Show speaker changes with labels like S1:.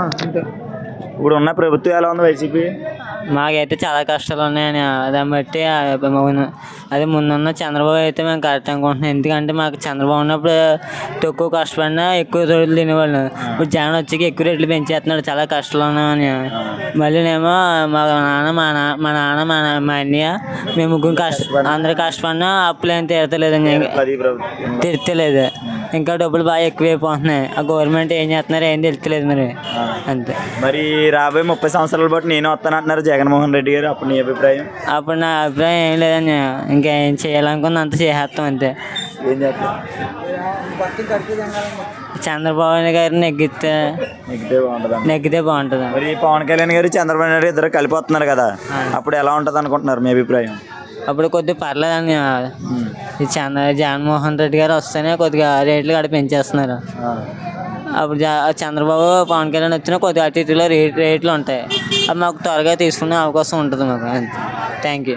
S1: అంతే.
S2: ఇప్పుడు ఉన్న ప్రభుత్వం ఎలా ఉంది వైసీపీ?
S3: మాకైతే చాలా కష్టాలు ఉన్నాయని దాన్ని బట్టి అదే ముందున్న చంద్రబాబు అయితే మేము కరెక్ట్ అనుకుంటున్నాం. ఎందుకంటే మాకు చంద్రబాబు ఉన్నప్పుడు తక్కువ కష్టపడినా ఎక్కువ రోజులు తినేవాళ్ళు. ఇప్పుడు జగన్ వచ్చి ఎక్కువ రేట్లు పెంచేస్తున్నాడు, చాలా కష్టాలు ఉన్నాయని. మళ్ళీనేమో మా నాన్న మా అన్నయ్య మేము ముగ్గురు అందరు కష్టపడినా అప్పులు ఏం తీర్తలేదు. ఇంకా డబ్బులు బాగా ఎక్కువైపోతున్నాయి. ఆ గవర్నమెంట్ ఏం చేస్తున్నారు ఏం తెలుస్తలేదు మరి. అంతే.
S2: మరి రాబోయే 30 సంవత్సరాల పాటు నేను వస్తానంటున్నారు జగన్మోహన్ రెడ్డి గారు. అప్పుడు నీ అభిప్రాయం?
S3: అప్పుడు నా అభిప్రాయం ఏం లేదని, ఇంకా ఏం చేయాలనుకుంది అంత చేసేస్తాం అంతే.
S2: ఏం చేస్తాం?
S3: చంద్రబాబు గారు నెగ్గితే బాగుంటుంది.
S2: మరి పవన్ కళ్యాణ్ గారు చంద్రబాబు నాయుడు ఇద్దరు కలిపి వస్తున్నారు కదా, అప్పుడు ఎలా ఉంటుంది అనుకుంటున్నారు మీ అభిప్రాయం?
S3: అప్పుడు కొద్దిగా పర్లేదని. ఈ జగన్మోహన్ రెడ్డి గారు వస్తేనే కొద్దిగా రేట్లు కూడా పెంచేస్తున్నారు. అప్పుడు చంద్రబాబు పవన్ కళ్యాణ్ వచ్చినా కొద్దిగా అటు ఇటులో రేట్లు ఉంటాయి. అవి మాకు త్వరగా తీసుకునే అవకాశం ఉంటుంది మాకు. అంతే. Thank you.